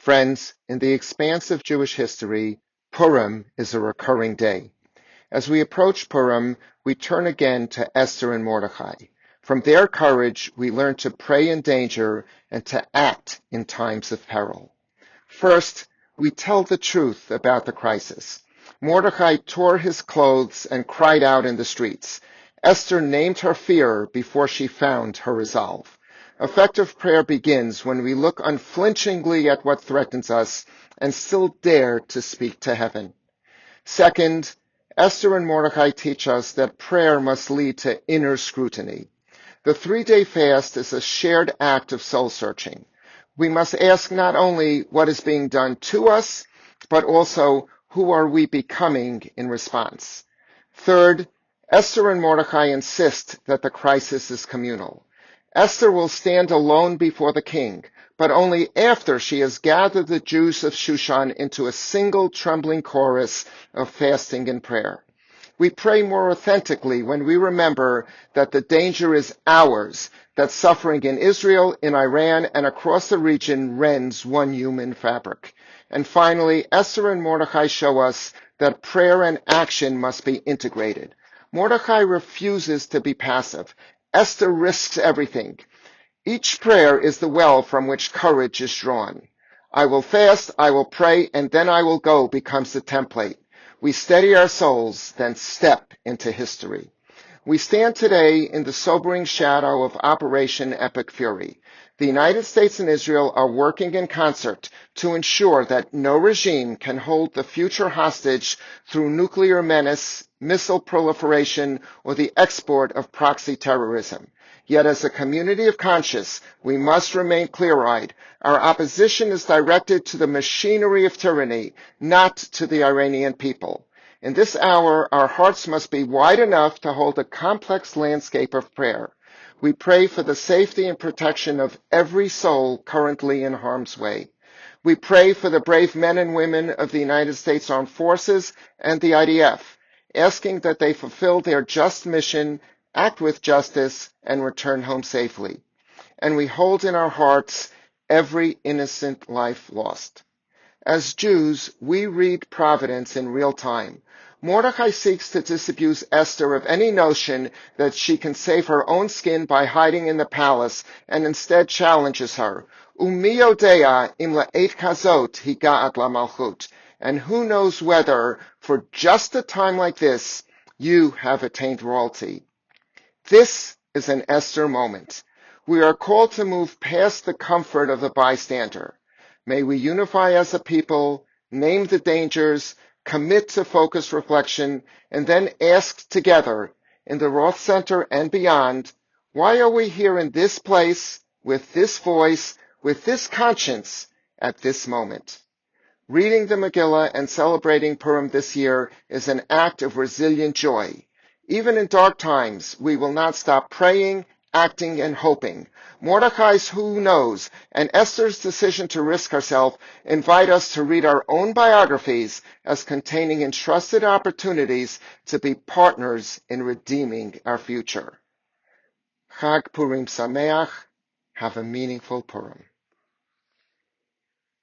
Friends, in the expanse of Jewish history, Purim is a recurring day. As we approach Purim, we turn again to Esther and Mordecai. From their courage, we learn to pray in danger and to act in times of peril. First, we tell the truth about the crisis. Mordecai tore his clothes and cried out in the streets. Esther named her fear before she found her resolve. Effective prayer begins when we look unflinchingly at what threatens us and still dare to speak to heaven. Second, Esther and Mordecai teach us that prayer must lead to inner scrutiny. The 3-day fast is a shared act of soul searching. We must ask not only what is being done to us, but also who are we becoming in response. Third, Esther and Mordecai insist that the crisis is communal. Esther will stand alone before the king, but only after she has gathered the Jews of Shushan into a single trembling chorus of fasting and prayer. We pray more authentically when we remember that the danger is ours, that suffering in Israel, in Iran, and across the region rends one human fabric. And finally, Esther and Mordecai show us that prayer and action must be integrated. Mordecai refuses to be passive. Esther risks everything. Each prayer is the well from which courage is drawn. I will fast, I will pray, and then I will go becomes the template. We steady our souls, then step into history. We stand today in the sobering shadow of Operation Epic Fury. The United States and Israel are working in concert to ensure that no regime can hold the future hostage through nuclear menace, missile proliferation, or the export of proxy terrorism. Yet as a community of conscience, we must remain clear-eyed. Our opposition is directed to the machinery of tyranny, not to the Iranian people. In this hour, our hearts must be wide enough to hold a complex landscape of prayer. We pray for the safety and protection of every soul currently in harm's way. We pray for the brave men and women of the United States Armed Forces and the IDF, asking that they fulfill their just mission, act with justice, and return home safely. And we hold in our hearts every innocent life lost. As Jews, we read Providence in real time. Mordecai seeks to disabuse Esther of any notion that she can save her own skin by hiding in the palace, and instead challenges her. Umi yodea im la'et kazot higa'at lamalchut. And who knows whether, for just a time like this, you have attained royalty. This is an Esther moment. We are called to move past the comfort of the bystander. May we unify as a people, name the dangers, commit to focused reflection, and then ask together, in the Roth Center and beyond, why are we here in this place, with this voice, with this conscience, at this moment? Reading the Megillah and celebrating Purim this year is an act of resilient joy. Even in dark times, we will not stop praying, acting, and hoping. Mordecai's who knows and Esther's decision to risk herself invite us to read our own biographies as containing entrusted opportunities to be partners in redeeming our future. Chag Purim Sameach. Have a meaningful Purim.